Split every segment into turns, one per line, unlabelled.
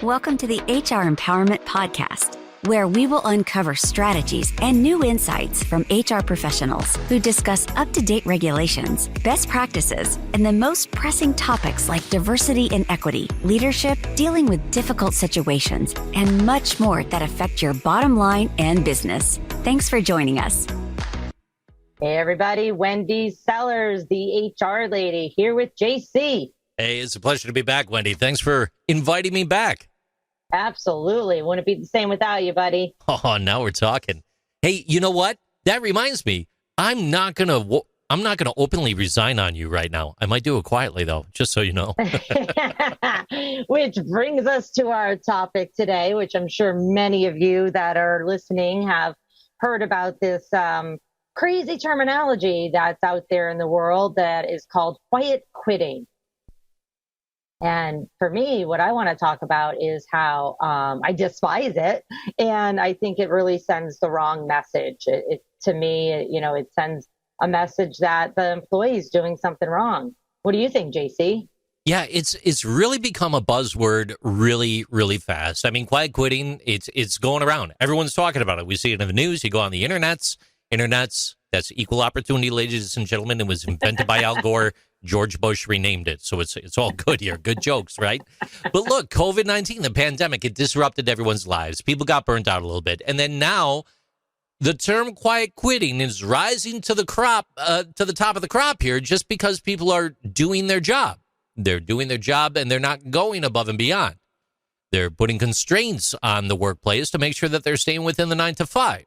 Welcome to the HR Empowerment Podcast, where we will uncover strategies and new insights from HR professionals who discuss up-to-date regulations, best practices, and the most pressing topics like diversity and equity, leadership, dealing with difficult situations, and much more that affect your bottom line and business. Thanks for joining us.
Hey everybody, Wendy Sellers, the HR lady, here with JC.
Hey, it's a pleasure to be back, Wendy. Thanks for inviting me back.
Absolutely. Wouldn't be the same without you, buddy.
Oh, now we're talking. Hey, you know what? That reminds me. I'm not gonna openly resign on you right now. I might do it quietly, though, just so you know.
Which brings us to our topic today, which I'm sure many of you that are listening have heard about this crazy terminology that's out there in the world that is called quiet quitting. And for me, what I want to talk about is how I despise it. And I think it really sends the wrong message. To me, it sends a message that the employee is doing something wrong. What do you think, JC?
Yeah, it's really become a buzzword really, really fast. I mean, quiet quitting, it's going around. Everyone's talking about it. We see it in the news. You go on the internets, that's equal opportunity, ladies and gentlemen. It was invented by Al Gore. George Bush renamed it. So it's all good here. Good jokes, right? But look, COVID-19, the pandemic, it disrupted everyone's lives. People got burnt out a little bit. And then now the term quiet quitting is rising to the top of the crop here just because people are doing their job. They're doing their job and they're not going above and beyond. They're putting constraints on the workplace to make sure that they're staying within the 9 to 5.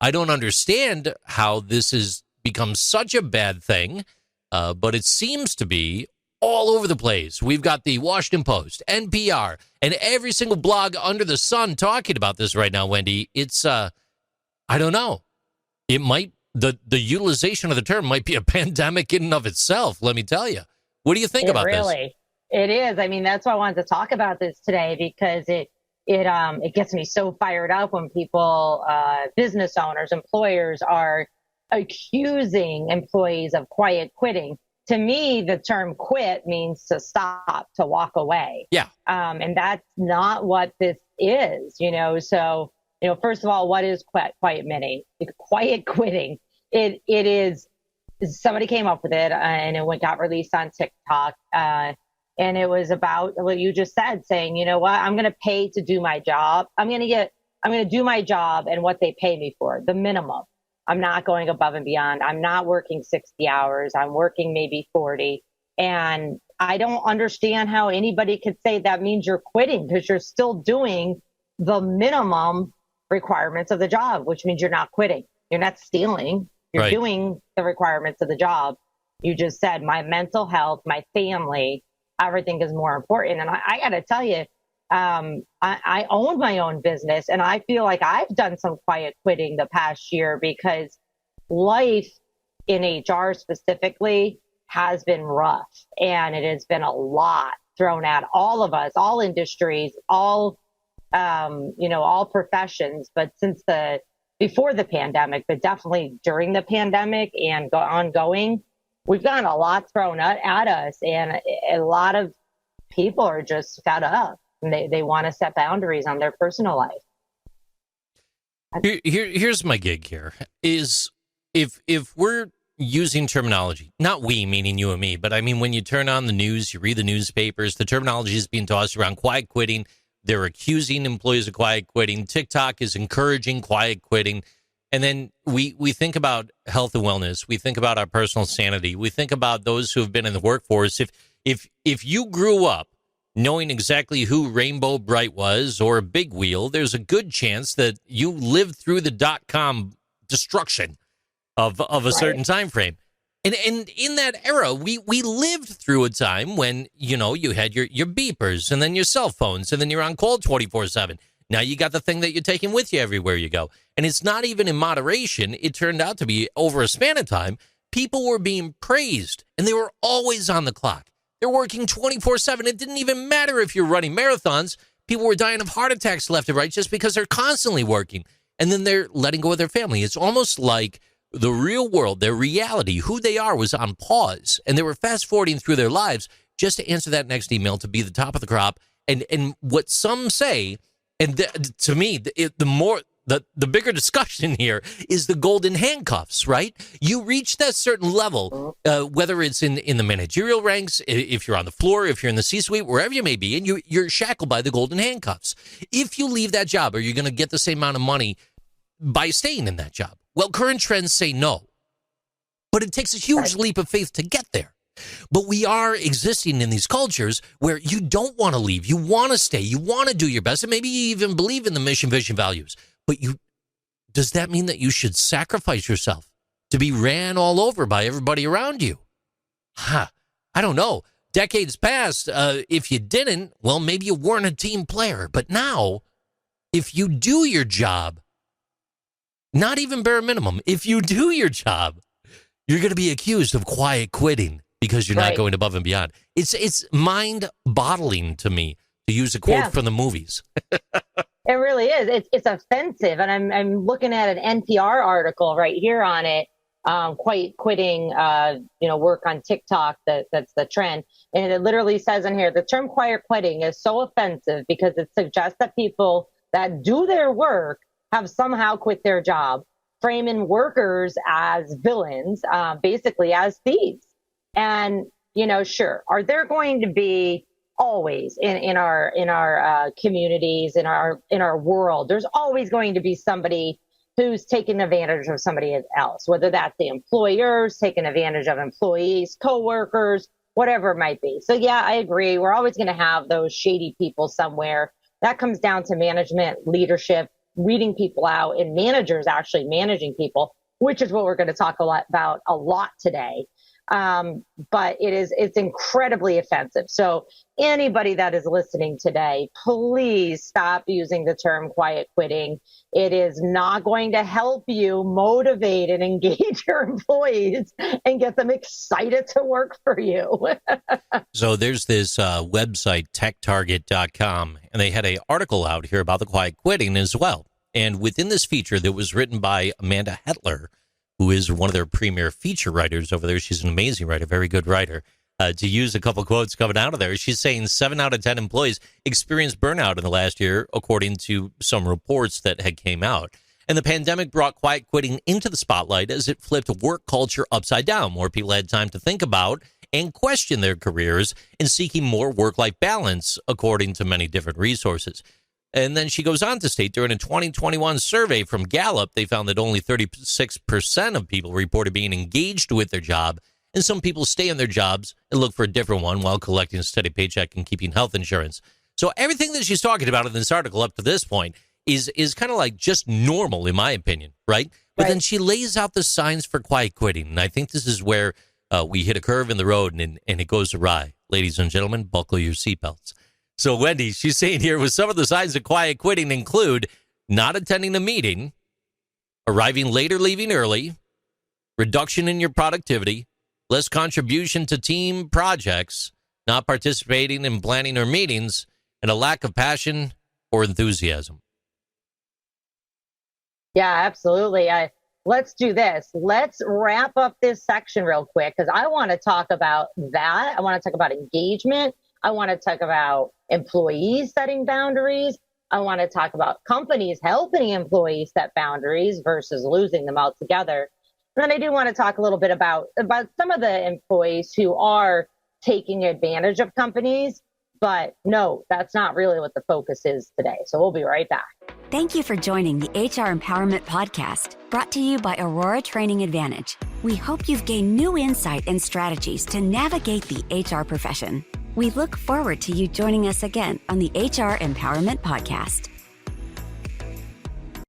I don't understand how this has become such a bad thing, but it seems to be all over the place. We've got the Washington Post, NPR, and every single blog under the sun talking about this right now, Wendy. It's, I don't know. It might, the utilization of the term might be a pandemic in and of itself, let me tell you. What do you think about this?
Really, it is. I mean, that's why I wanted to talk about this today because it gets me so fired up when people, business owners, employers are accusing employees of quiet quitting. To me, the term quit means to stop, to walk away.
Yeah.
And that's not what this is, So, first of all, what is quiet quitting? It is, somebody came up with it and it got released on TikTok. And it was about what you just said, saying, you know what, I'm going to pay to do my job. I'm going to do my job and what they pay me for, the minimum. I'm not going above and beyond. I'm not working 60 hours. I'm working maybe 40. And I don't understand how anybody could say that means you're quitting because you're still doing the minimum requirements of the job, which means you're not quitting. You're not stealing. You're
right. Doing
the requirements of the job. You just said my mental health, my family, everything is more important. And I got to tell you, I own my own business and I feel like I've done some quiet quitting the past year because life in HR specifically has been rough and it has been a lot thrown at all of us, all industries, all professions. But before the pandemic, but definitely during the pandemic and ongoing, we've gotten a lot thrown at us and a lot of people are just fed up. They want to set boundaries on their personal life.
Here's my gig here is if we're using terminology, not we, meaning you and me, but I mean, when you turn on the news, you read the newspapers, the terminology is being tossed around, quiet quitting. They're accusing employees of quiet quitting. TikTok is encouraging quiet quitting. And then we think about health and wellness. We think about our personal sanity. We think about those who have been in the workforce. If you grew up knowing exactly who Rainbow Bright was or Big Wheel, there's a good chance that you lived through the .com destruction of a certain time frame. And in that era, we lived through a time when, you had your beepers and then your cell phones and then you're on call 24/7. Now you got the thing that you're taking with you everywhere you go. And it's not even in moderation. It turned out to be over a span of time, people were being praised and they were always on the clock. They're working 24/7. It didn't even matter if you're running marathons. People were dying of heart attacks left and right just because they're constantly working. And then they're letting go of their family. It's almost like the real world, their reality, who they are was on pause. And they were fast forwarding through their lives just to answer that next email, to be the top of the crop And what some say, and to me, the bigger discussion here is the golden handcuffs, right? You reach that certain level, whether it's in the managerial ranks, if you're on the floor, if you're in the C-suite, wherever you may be, and you're shackled by the golden handcuffs. If you leave that job, are you going to get the same amount of money by staying in that job? Well, current trends say no. But it takes a huge leap of faith to get there. But we are existing in these cultures where you don't want to leave. You want to stay. You want to do your best. And maybe you even believe in the mission, vision, values. But does that mean that you should sacrifice yourself to be ran all over by everybody around you? I don't know. Decades past, if you didn't, well, maybe you weren't a team player. But now, if you do your job, not even bare minimum, if you do your job, you're going to be accused of quiet quitting because you're not going above and beyond. It's mind-boggling to me, to use a quote from the movies.
It really is. It's offensive. And I'm looking at an NPR article right here on it. Quiet quitting, work on TikTok. That's the trend. And it literally says in here, the term quiet quitting is so offensive because it suggests that people that do their work have somehow quit their job, framing workers as villains, basically as thieves. And, sure, are there going to be always in our communities, in our world, there's always going to be somebody who's taking advantage of somebody else, whether that's the employers taking advantage of employees, coworkers, whatever it might be. So yeah, I agree. We're always going to have those shady people somewhere. That comes down to management, leadership, weeding people out, and managers actually managing people, which is what we're going to talk about a lot today. But it's incredibly offensive. So anybody that is listening today, please stop using the term quiet quitting. It is not going to help you motivate and engage your employees and get them excited to work for you.
So there's this website, techtarget.com, and they had an article out here about the quiet quitting as well. And within this feature that was written by Amanda Hetler, who is one of their premier feature writers over there. She's an amazing writer, very good writer. To use a couple quotes coming out of there, she's saying 7 out of 10 employees experienced burnout in the last year, according to some reports that had came out. And the pandemic brought quiet quitting into the spotlight as it flipped work culture upside down. More people had time to think about and question their careers and seeking more work-life balance, according to many different resources. And then she goes on to state, during a 2021 survey from Gallup, they found that only 36% of people reported being engaged with their job, and some people stay in their jobs and look for a different one while collecting a steady paycheck and keeping health insurance. So everything that she's talking about in this article up to this point is kind of like just normal, in my opinion, right? But then she lays out the signs for quiet quitting, and I think this is where we hit a curve in the road and it goes awry. Ladies and gentlemen, buckle your seatbelts. So, Wendy, she's saying here, with some of the signs of quiet quitting include not attending a meeting, arriving late or leaving early, reduction in your productivity, less contribution to team projects, not participating in planning or meetings, and a lack of passion or enthusiasm.
Yeah, absolutely. Let's do this. Let's wrap up this section real quick because I want to talk about that. I want to talk about engagement. I want to talk about employees setting boundaries. I want to talk about companies helping employees set boundaries versus losing them altogether. And then I do want to talk a little bit about some of the employees who are taking advantage of companies. But no, that's not really what the focus is today. So we'll be right back.
Thank you for joining the HR Empowerment Podcast, brought to you by Aurora Training Advantage. We hope you've gained new insight and strategies to navigate the HR profession. We look forward to you joining us again on the HR Empowerment Podcast.